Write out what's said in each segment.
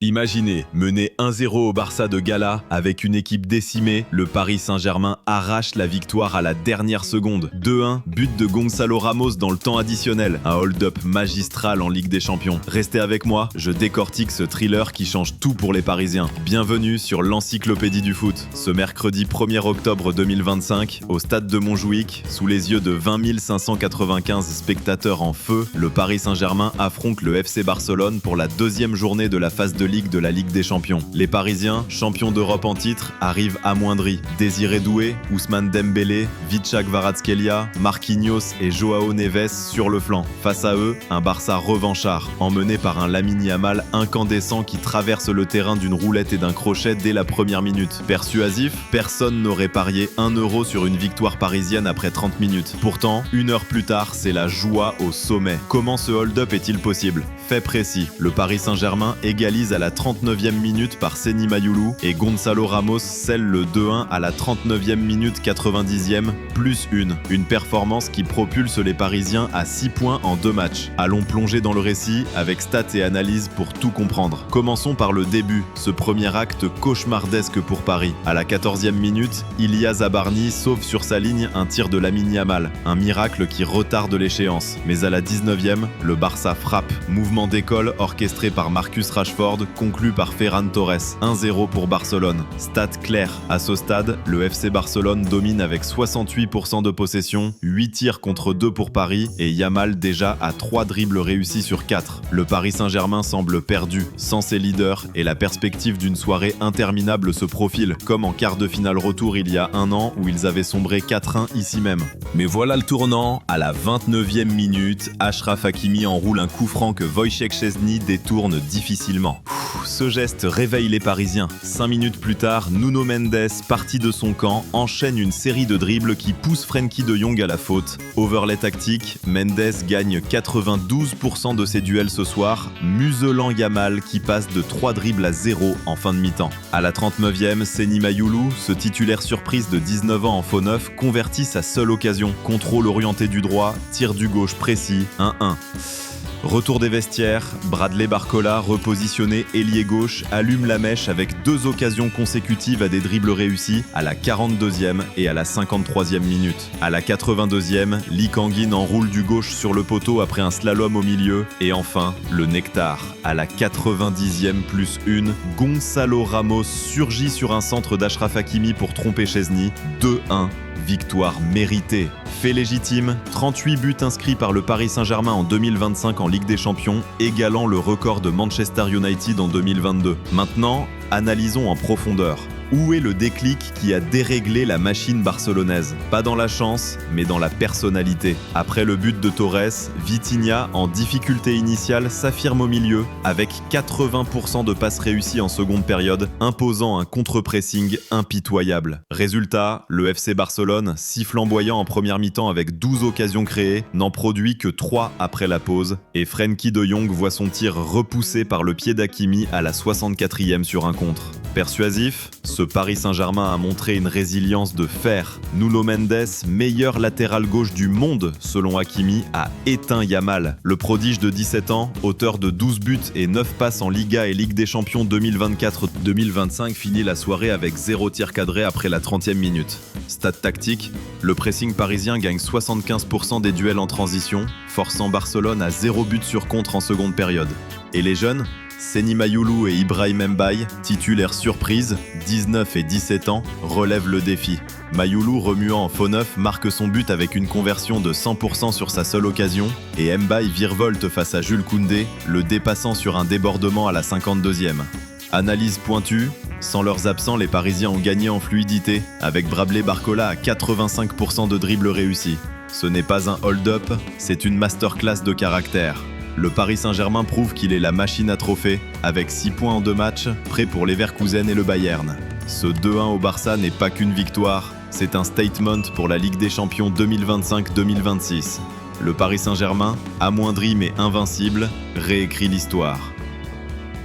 Imaginez, mené 1-0 au Barça de Gala, avec une équipe décimée, le Paris Saint-Germain arrache la victoire à la dernière seconde. 2-1, but de Gonçalo Ramos dans le temps additionnel, un hold-up magistral en Ligue des Champions. Restez avec moi, je décortique ce thriller qui change tout pour les Parisiens. Bienvenue sur l'Encyclopédie du foot. Ce mercredi 1er octobre 2025, au stade de Montjuïc, sous les yeux de 20 595 spectateurs en feu, le Paris Saint-Germain affronte le FC Barcelone pour la deuxième journée de la phase de Ligue de la Ligue des Champions. Les Parisiens, champions d'Europe en titre, arrivent amoindris. Désiré Doué, Ousmane Dembélé, Vicha Kvaratskhelia, Marquinhos et Joao Neves sur le flanc. Face à eux, un Barça revanchard, emmené par un Lamine Yamal incandescent qui traverse le terrain d'une roulette et d'un crochet dès la première minute. Persuasif, personne n'aurait parié 1 euro sur une victoire parisienne après 30 minutes. Pourtant, une heure plus tard, c'est la joie au sommet. Comment ce hold-up est-il possible ? Fait précis, le Paris Saint-Germain égalise à la 39e minute par Seny Mayulu et Gonçalo Ramos scelle le 2-1 à la 39e minute 90e, plus une. Une performance qui propulse les Parisiens à 6 points en 2 matchs. Allons plonger dans le récit avec stats et analyses pour tout comprendre. Commençons par le début, ce premier acte cauchemardesque pour Paris. À la 14e minute, Ilia Zabarni sauve sur sa ligne un tir de Lamine Yamal, un miracle qui retarde l'échéance. Mais à la 19e, le Barça frappe. Mouvement d'école orchestré par Marcus Rashford, conclu par Ferran Torres. 1-0 pour Barcelone. Stat clair. À ce stade, le FC Barcelone domine avec 68% de possession, 8 tirs contre 2 pour Paris et Yamal déjà à 3 dribbles réussis sur 4. Le Paris Saint-Germain semble perdu, sans ses leaders, et la perspective d'une soirée interminable se profile, comme en quart de finale retour il y a un an où ils avaient sombré 4-1 ici même. Mais voilà le tournant, à la 29e minute, Achraf Hakimi enroule un coup franc que Wojciech Szczęsny détourne difficilement. Ce geste réveille les Parisiens. 5 minutes plus tard, Nuno Mendes, parti de son camp, enchaîne une série de dribbles qui pousse Frenkie de Jong à la faute. Overlay tactique, Mendes gagne 92% de ses duels ce soir, muselant Yamal qui passe de 3 dribbles à 0 en fin de mi-temps. À la 39e, Seny Mayulu, ce titulaire surprise de 19 ans en faux neuf, convertit sa seule occasion. Contrôle orienté du droit, tir du gauche précis, 1-1. Retour des vestiaires, Bradley Barcola, repositionné ailier gauche, allume la mèche avec 2 occasions consécutives à des dribbles réussis à la 42e et à la 53e minute. À la 82e, Lee Kang-in enroule du gauche sur le poteau après un slalom au milieu. Et enfin, le nectar. À la 90e plus 1, Gonçalo Ramos surgit sur un centre d'Achraf Hakimi pour tromper Szczęsny. 2-1. Victoire méritée. Fait légitime, 38 buts inscrits par le Paris Saint-Germain en 2025 en Ligue des Champions, égalant le record de Manchester United en 2022. Maintenant, analysons en profondeur. Où est le déclic qui a déréglé la machine barcelonaise ? Pas dans la chance, mais dans la personnalité. Après le but de Torres, Vitinha, en difficulté initiale, s'affirme au milieu, avec 80% de passes réussies en seconde période, imposant un contre-pressing impitoyable. Résultat, le FC Barcelone, si flamboyant en première mi-temps avec 12 occasions créées, n'en produit que 3 après la pause, et Frenkie de Jong voit son tir repoussé par le pied d'Hakimi à la 64e sur un contre. Persuasif, ce Paris Saint-Germain a montré une résilience de fer. Nuno Mendes, meilleur latéral gauche du monde selon Hakimi, a éteint Yamal. Le prodige de 17 ans, auteur de 12 buts et 9 passes en Liga et Ligue des Champions 2024-2025, finit la soirée avec 0 tir cadré après la 30e minute. Stat tactique, le pressing parisien gagne 75% des duels en transition, forçant Barcelone à 0 but sur contre en seconde période. Et les jeunes ? Seny Mayulu et Ibrahim Mbaye, titulaires surprise, 19 et 17 ans, relèvent le défi. Mayulu, remuant en faux neuf, marque son but avec une conversion de 100% sur sa seule occasion, et Mbaye virevolte face à Jules Koundé, le dépassant sur un débordement à la 52e. Analyse pointue, sans leurs absents, les Parisiens ont gagné en fluidité, avec Bradley Barcola à 85% de dribbles réussis. Ce n'est pas un hold-up, c'est une masterclass de caractère. Le Paris Saint-Germain prouve qu'il est la machine à trophée, avec 6 points en 2 matchs, prêt pour Leverkusen et le Bayern. Ce 2-1 au Barça n'est pas qu'une victoire, c'est un statement pour la Ligue des Champions 2025-2026. Le Paris Saint-Germain, amoindri mais invincible, réécrit l'histoire.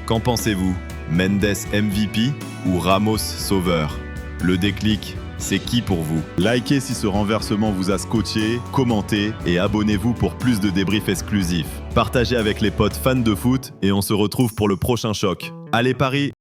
Qu'en pensez-vous ? Mendes MVP ou Ramos sauveur ? Le déclic, c'est qui pour vous ? Likez si ce renversement vous a scotché, commentez et abonnez-vous pour plus de débriefs exclusifs. Partagez avec les potes fans de foot et on se retrouve pour le prochain choc. Allez Paris!